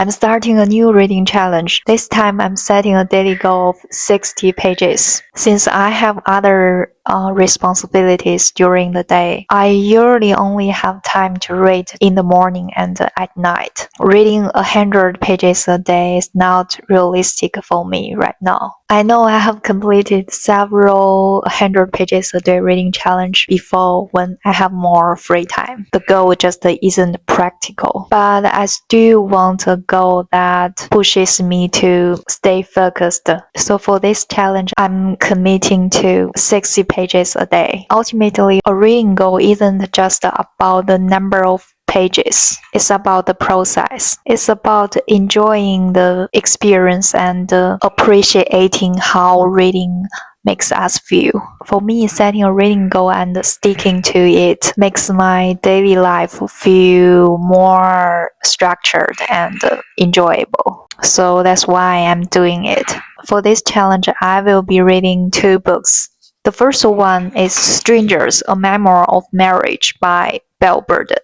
I'm starting a new reading challenge. This time I'm setting a daily goal of 60 pages. Since I have other responsibilities during the day, I usually only have time to read in the morning and at night. Reading 100 pages a day is not realistic for me right now. I know I have completed several 100 pages a day reading challenge before when I have more free time. The goal just isn't practical, but I still want a goal that pushes me to stay focused. So for this challenge, I'm committing to 60 pages a day. Ultimately, a reading goal isn't just about the number of pages. It's about the process. It's about enjoying the experience and appreciating how reading makes us feel. For me, setting a reading goal and sticking to it makes my daily life feel more structured and enjoyable. So that's why I'm doing it. For this challenge, I will be reading 2 books. The first one is Strangers, A Memoir of Marriage by Belle Burden.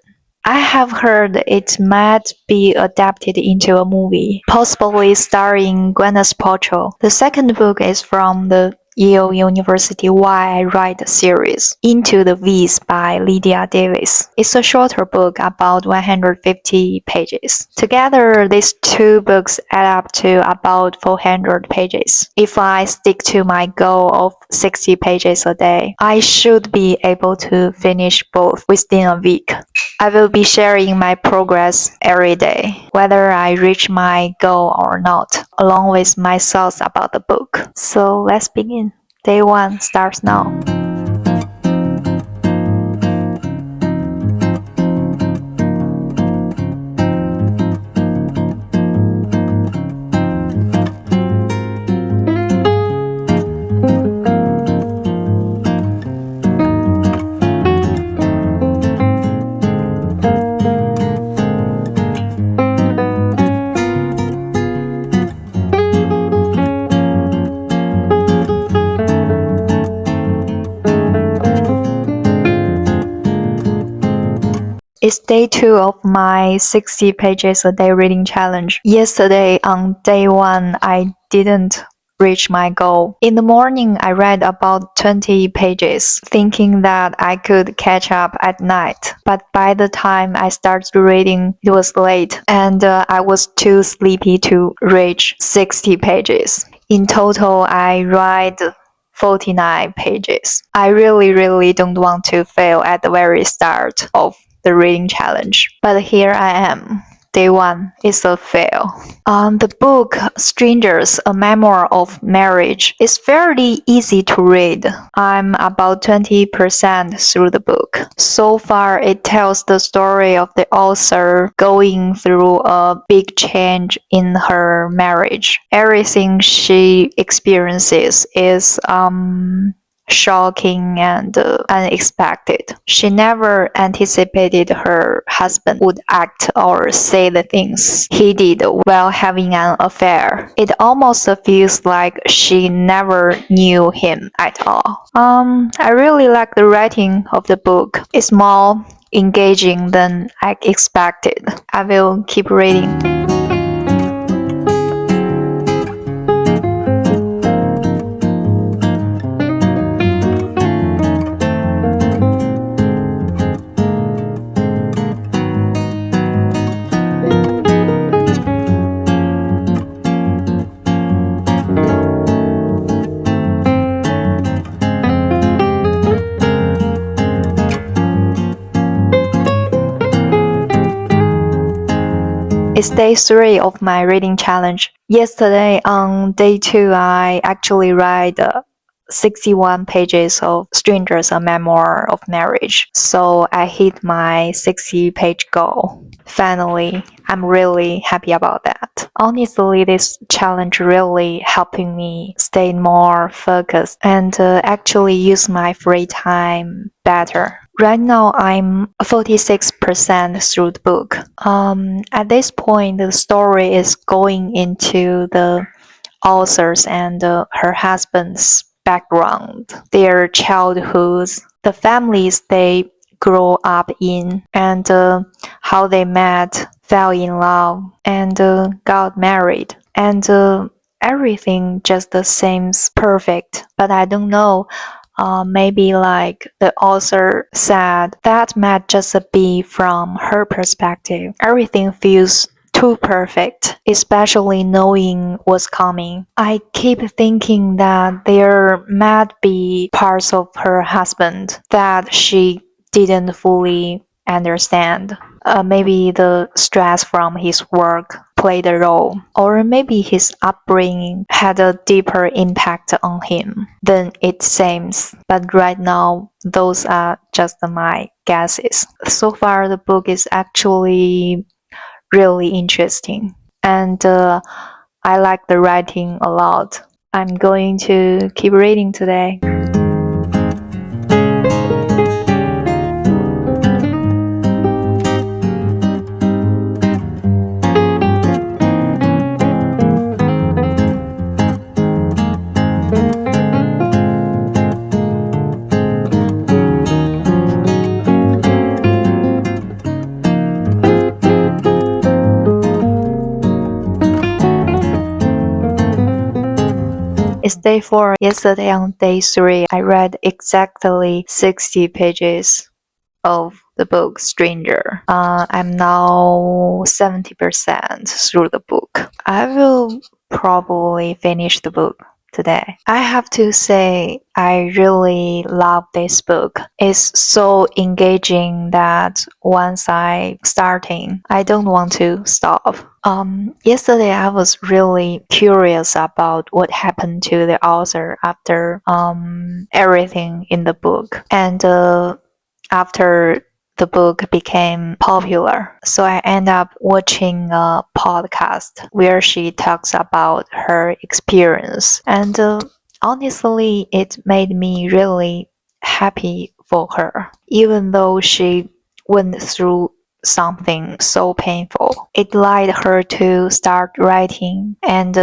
I have heard it might be adapted into a movie, possibly starring Gwyneth Paltrow. The second book is from the Yale University Why I Write series, Into the Weeds by Lydia Davis. It's a shorter book, about 150 pages. Together, these 2 books add up to about 400 pages. If I stick to my goal of 60 pages a day, I should be able to finish both within a week. I will be sharing my progress every day, whether I reach my goal or not, along with my thoughts about the book. So let's begin. Day 1 starts now. It's day 2 of my 60 pages a day reading challenge. Yesterday, on day 1, I didn't reach my goal. In the morning, I read about 20 pages, thinking that I could catch up at night. But by the time I started reading, it was late, and I was too sleepy to reach 60 pages. In total, I read 49 pages. I really don't want to fail at the very start of the reading challenge, but here I am. Day 1 is a fail. The book Strangers, A Memoir of Marriage is fairly easy to read. I'm about 20% through the book. So far, it tells the story of the author going through a big change in her marriage. Everything she experiences is shocking and unexpected. She never anticipated her husband would act or say the things he did while having an affair. It almost feels like she never knew him at all. I really like the writing of the book. It's more engaging than I expected. I will keep reading. It's day 3 of my reading challenge. Yesterday, on day 2, I actually read 61 pages of Strangers, A Memoir of Marriage. So I hit my 60-page goal. Finally, I'm really happy about that. Honestly, this challenge really helping me stay more focused and actually use my free time better. Right now, I'm 46% through the book. At this point, the story is going into the author's and her husband's background, their childhoods, the families they grow up in, and how they met, fell in love, and got married, and everything just seems perfect. But I don't know. Maybe like the author said, that might just be from her perspective. Everything feels too perfect, especially knowing what's coming. I keep thinking that there might be parts of her husband that she didn't fully understand. Maybe the stress from his work played a role, or maybe his upbringing had a deeper impact on him than it seems. But right now, those are just my guesses. So far, the book is actually really interesting, and I like the writing a lot. I'm going to keep reading today. It's day 4. Yesterday on day 3, I read exactly 60 pages of the book Stranger. I'm now 70% through the book. I will probably finish the book today. I have to say, I really love this book. It's so engaging that once I starting, I don't want to stop. Yesterday I was really curious about what happened to the author after everything in the book, and after the book became popular. So I end up watching a podcast where she talks about her experience. And honestly, it made me really happy for her. Even though she went through something so painful, it led her to start writing and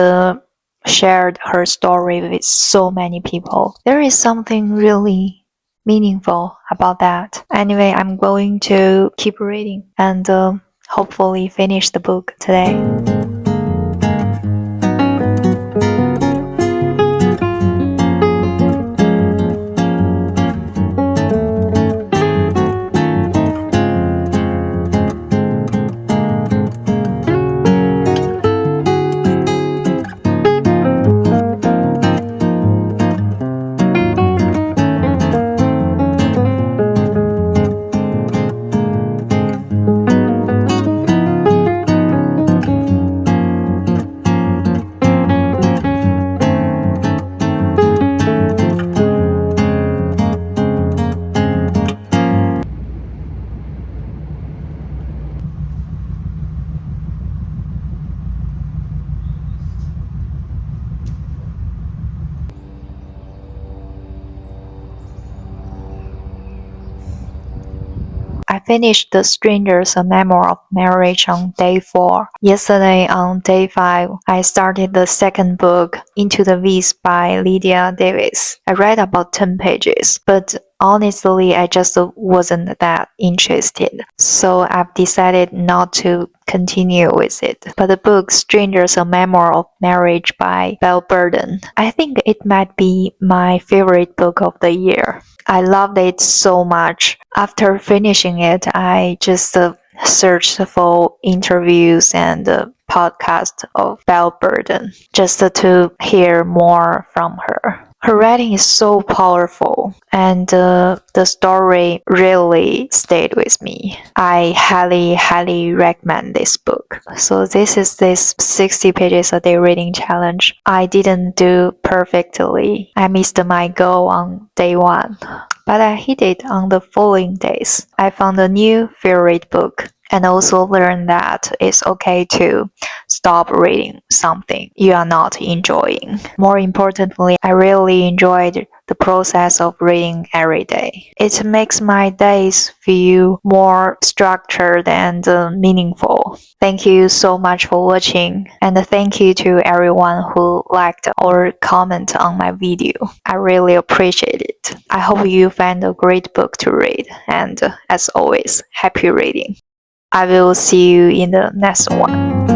shared her story with so many people. There is something really meaningful about that. Anyway, I'm going to keep reading and hopefully finish the book today. I finished The Strangers, A Memoir of Marriage on day 4. Yesterday on day 5, I started the second book, Into the Weeds by Lydia Davis. I read about 10 pages, but honestly, I just wasn't that interested. So I've decided not to continue with it. But the book Strangers, A Memoir of Marriage by Belle Burden, I think it might be my favorite book of the year. I loved it so much. After finishing it, I just searched for interviews and podcasts of Belle Burden just to hear more from her. Her writing is so powerful, and the story really stayed with me. I highly recommend this book. So this is this 60 pages a day reading challenge. I didn't do perfectly. I missed my goal on day 1, but I hit it on the following days. I found a new favorite book, and also learned that it's okay to stop reading something you are not enjoying. More importantly, I really enjoyed the process of reading every day. It makes my days feel more structured and meaningful. Thank you so much for watching, and thank you to everyone who liked or commented on my video. I really appreciate it. I hope you find a great book to read, and as always, happy reading. I will see you in the next one.